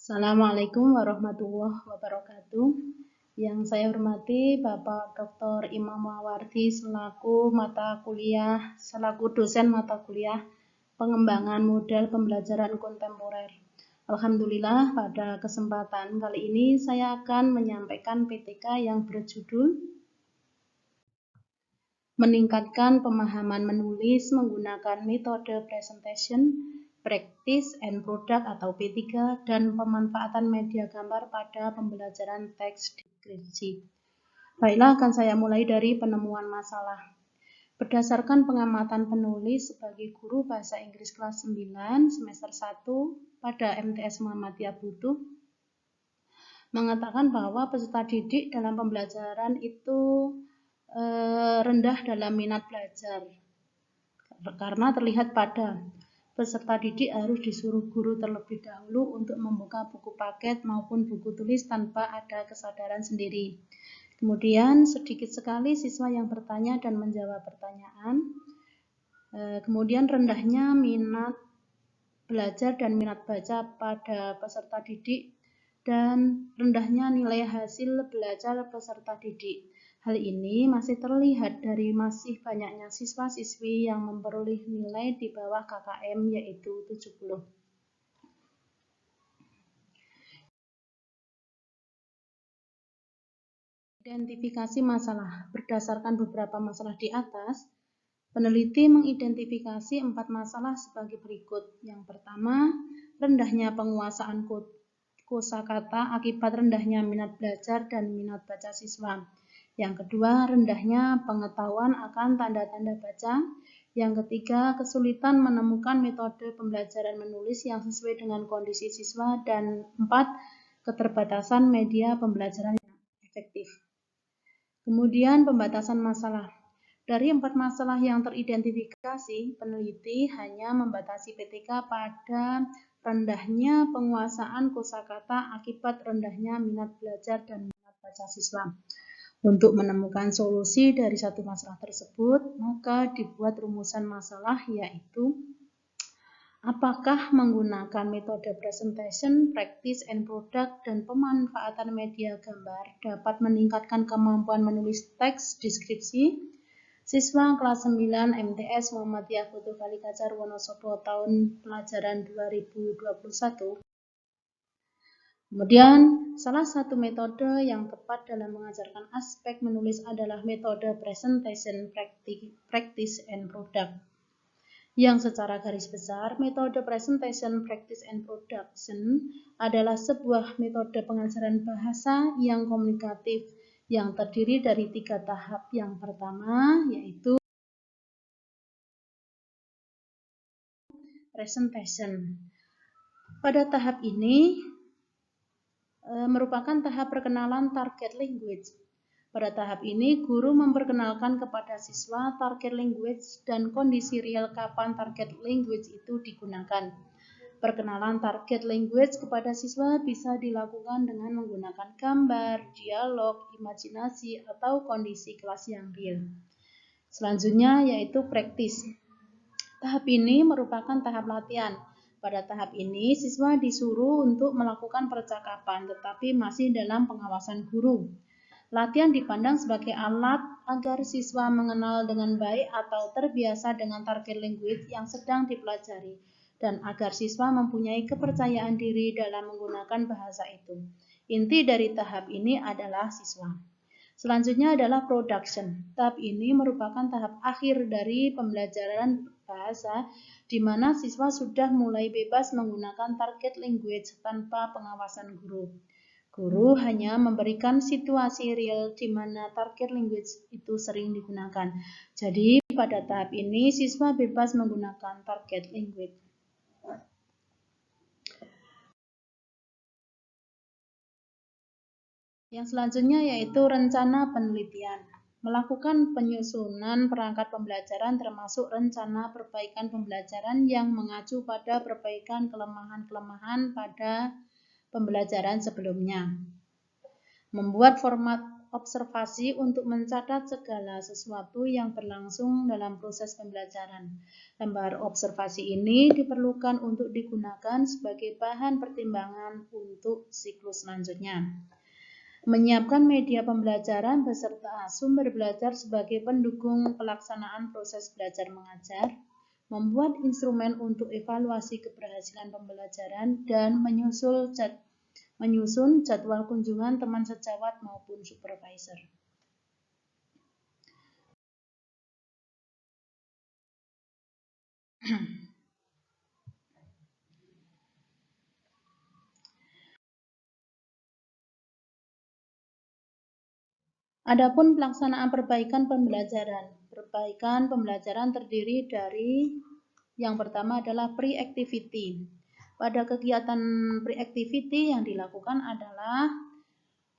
Assalamualaikum warahmatullahi wabarakatuh. Yang saya hormati Bapak Dr. Imam Mawardi selaku dosen mata kuliah pengembangan model pembelajaran kontemporer. Alhamdulillah, pada kesempatan kali ini saya akan menyampaikan PTK yang berjudul Meningkatkan pemahaman menulis menggunakan metode presentation, practice and product atau P3 dan pemanfaatan media gambar pada pembelajaran teks deskripsi. Baiklah, akan saya mulai dari penemuan masalah. Berdasarkan pengamatan penulis sebagai guru bahasa Inggris kelas 9 semester 1 pada MTS Muhammadiyah Butuh, mengatakan bahwa peserta didik dalam pembelajaran itu rendah dalam minat belajar karena terlihat pada peserta didik harus disuruh guru terlebih dahulu untuk membuka buku paket maupun buku tulis tanpa ada kesadaran sendiri. Kemudian sedikit sekali siswa yang bertanya dan menjawab pertanyaan. Kemudian rendahnya minat belajar dan minat baca pada peserta didik dan rendahnya nilai hasil belajar peserta didik. Hal ini masih terlihat dari masih banyaknya siswa-siswi yang memperoleh nilai di bawah KKM yaitu 70. Identifikasi masalah. Berdasarkan beberapa masalah di atas, peneliti mengidentifikasi 4 masalah sebagai berikut. Yang pertama, rendahnya penguasaan kosakata akibat rendahnya minat belajar dan minat baca siswa. Yang kedua, rendahnya pengetahuan akan tanda-tanda baca. Yang ketiga, kesulitan menemukan metode pembelajaran menulis yang sesuai dengan kondisi siswa. Dan 4, keterbatasan media pembelajaran yang efektif. Kemudian pembatasan masalah. Dari 4 masalah yang teridentifikasi, peneliti hanya membatasi PTK pada rendahnya penguasaan kosakata akibat rendahnya minat belajar dan minat baca siswa. Untuk menemukan solusi dari satu masalah tersebut, maka dibuat rumusan masalah yaitu apakah menggunakan metode presentation, practice and product, dan pemanfaatan media gambar dapat meningkatkan kemampuan menulis teks deskripsi siswa kelas 9 MTS Muhammadiyah Butuh Kalikajar Wonosobo tahun pelajaran 2021. Kemudian, salah satu metode yang tepat dalam mengajarkan aspek menulis adalah metode presentation, practice and product. Yang secara garis besar, metode presentation, practice and production adalah sebuah metode pengajaran bahasa yang komunikatif yang terdiri dari 3 tahap. Yang pertama yaitu presentation. Pada tahap ini merupakan tahap perkenalan target language. Pada tahap ini, guru memperkenalkan kepada siswa target language dan kondisi real kapan target language itu digunakan. Perkenalan target language kepada siswa bisa dilakukan dengan menggunakan gambar, dialog, imajinasi, atau kondisi kelas yang real. Selanjutnya yaitu praktis. Tahap ini merupakan tahap latihan. Pada tahap ini, siswa disuruh untuk melakukan percakapan, tetapi masih dalam pengawasan guru. Latihan dipandang sebagai alat agar siswa mengenal dengan baik atau terbiasa dengan target language yang sedang dipelajari, dan agar siswa mempunyai kepercayaan diri dalam menggunakan bahasa itu. Inti dari tahap ini adalah siswa. Selanjutnya adalah production. Tahap ini merupakan tahap akhir dari pembelajaran bahasa, di mana siswa sudah mulai bebas menggunakan target language tanpa pengawasan guru. Guru hanya memberikan situasi real di mana target language itu sering digunakan. Jadi pada tahap ini siswa bebas menggunakan target language. Yang selanjutnya yaitu rencana penelitian. Melakukan penyusunan perangkat pembelajaran termasuk rencana perbaikan pembelajaran yang mengacu pada perbaikan kelemahan-kelemahan pada pembelajaran sebelumnya. Membuat format observasi untuk mencatat segala sesuatu yang berlangsung dalam proses pembelajaran. Lembar observasi ini diperlukan untuk digunakan sebagai bahan pertimbangan untuk siklus selanjutnya. Menyiapkan media pembelajaran beserta sumber belajar sebagai pendukung pelaksanaan proses belajar mengajar, membuat instrumen untuk evaluasi keberhasilan pembelajaran, dan menyusun jadwal kunjungan teman sejawat maupun supervisor. Adapun pelaksanaan perbaikan pembelajaran. Perbaikan pembelajaran terdiri dari yang pertama adalah pre-activity. Pada kegiatan pre-activity yang dilakukan adalah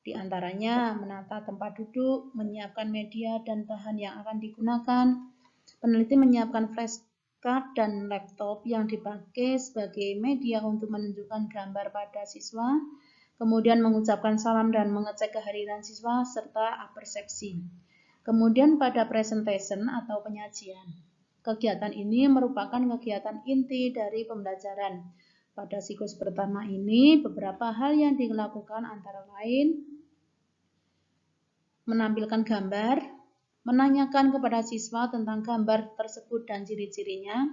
diantaranya menata tempat duduk, menyiapkan media dan bahan yang akan digunakan. Peneliti menyiapkan flashcard dan laptop yang dipakai sebagai media untuk menunjukkan gambar pada siswa, kemudian mengucapkan salam dan mengecek kehadiran siswa serta persepsi. Kemudian pada presentation atau penyajian. Kegiatan ini merupakan kegiatan inti dari pembelajaran. Pada siklus pertama ini, beberapa hal yang dilakukan antara lain menampilkan gambar, menanyakan kepada siswa tentang gambar tersebut dan ciri-cirinya.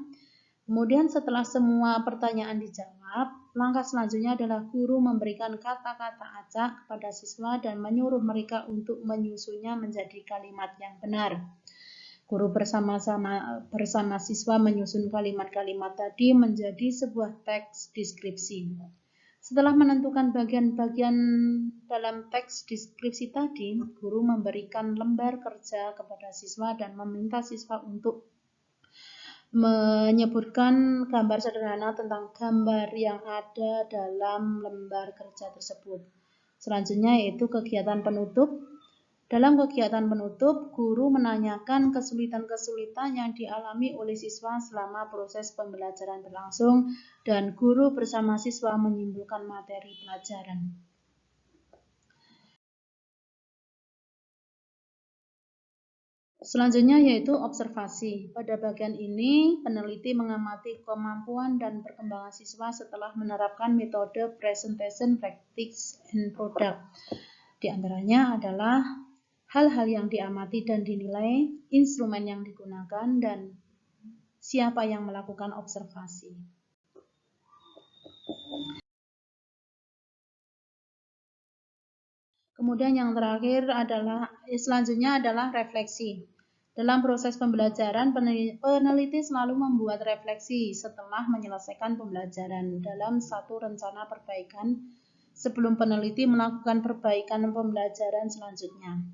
Kemudian setelah semua pertanyaan dijawab, langkah selanjutnya adalah guru memberikan kata-kata acak kepada siswa dan menyuruh mereka untuk menyusunnya menjadi kalimat yang benar. Guru bersama siswa menyusun kalimat-kalimat tadi menjadi sebuah teks deskripsi. Setelah menentukan bagian-bagian dalam teks deskripsi tadi, guru memberikan lembar kerja kepada siswa dan meminta siswa untuk menyebutkan gambar sederhana tentang gambar yang ada dalam lembar kerja tersebut. Selanjutnya yaitu kegiatan penutup. Dalam kegiatan penutup, guru menanyakan kesulitan-kesulitan yang dialami oleh siswa selama proses pembelajaran berlangsung dan guru bersama siswa menyimpulkan materi pelajaran. Selanjutnya yaitu observasi. Pada bagian ini, peneliti mengamati kemampuan dan perkembangan siswa setelah menerapkan metode presentation, practice, and product. Di antaranya adalah hal-hal yang diamati dan dinilai, instrumen yang digunakan, dan siapa yang melakukan observasi. Kemudian yang terakhir selanjutnya adalah refleksi. Dalam proses pembelajaran, peneliti selalu membuat refleksi setelah menyelesaikan pembelajaran dalam satu rencana perbaikan sebelum peneliti melakukan perbaikan pembelajaran selanjutnya.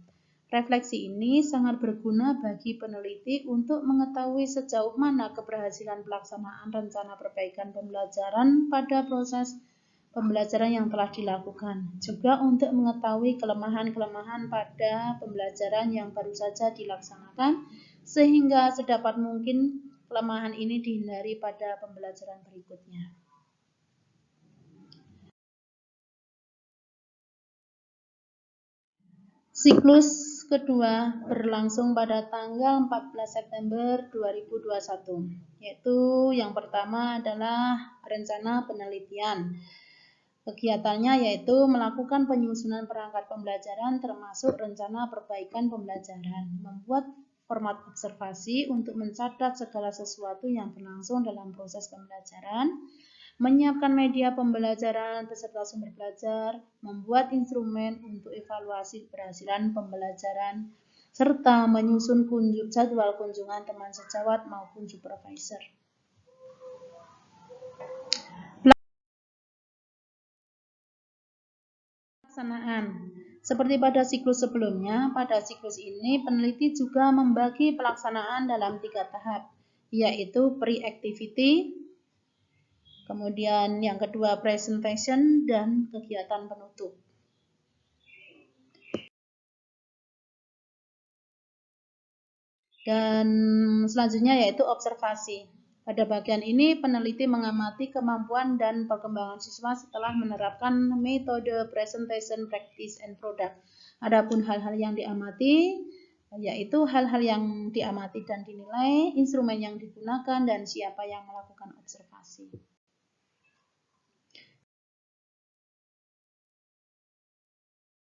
Refleksi ini sangat berguna bagi peneliti untuk mengetahui sejauh mana keberhasilan pelaksanaan rencana perbaikan pembelajaran pada proses pembelajaran yang telah dilakukan. Juga untuk mengetahui kelemahan-kelemahan pada pembelajaran yang baru saja dilaksanakan, sehingga sedapat mungkin kelemahan ini dihindari pada pembelajaran berikutnya. Siklus kedua berlangsung pada tanggal 14 September 2021, yaitu yang pertama adalah rencana penelitian. Kegiatannya yaitu melakukan penyusunan perangkat pembelajaran termasuk rencana perbaikan pembelajaran, membuat format observasi untuk mencatat segala sesuatu yang berlangsung dalam proses pembelajaran, menyiapkan media pembelajaran beserta sumber belajar, membuat instrumen untuk evaluasi keberhasilan pembelajaran, serta menyusun jadwal kunjungan teman sejawat maupun supervisor. Pelaksanaan. Seperti pada siklus sebelumnya, pada siklus ini peneliti juga membagi pelaksanaan dalam 3 tahap, yaitu pre-activity, kemudian yang kedua presentation, dan kegiatan penutup. Dan selanjutnya yaitu observasi. Pada bagian ini, peneliti mengamati kemampuan dan perkembangan siswa setelah menerapkan metode presentation, practice, and product. Adapun hal-hal yang diamati, yaitu hal-hal yang diamati dan dinilai, instrumen yang digunakan, dan siapa yang melakukan observasi.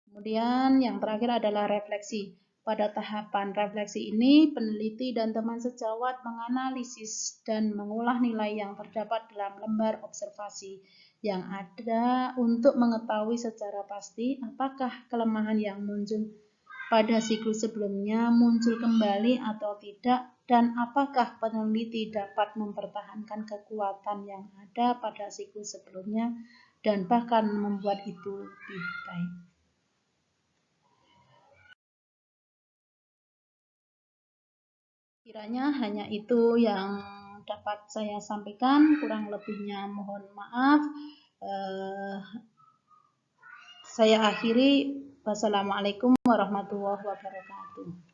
Kemudian yang terakhir adalah refleksi. Pada tahapan refleksi ini, peneliti dan teman sejawat menganalisis dan mengolah nilai yang terdapat dalam lembar observasi yang ada untuk mengetahui secara pasti apakah kelemahan yang muncul pada siklus sebelumnya muncul kembali atau tidak, dan apakah peneliti dapat mempertahankan kekuatan yang ada pada siklus sebelumnya dan bahkan membuat itu lebih baik. Kiranya hanya itu yang dapat saya sampaikan, kurang lebihnya mohon maaf. Saya akhiri. Wassalamualaikum warahmatullahi wabarakatuh.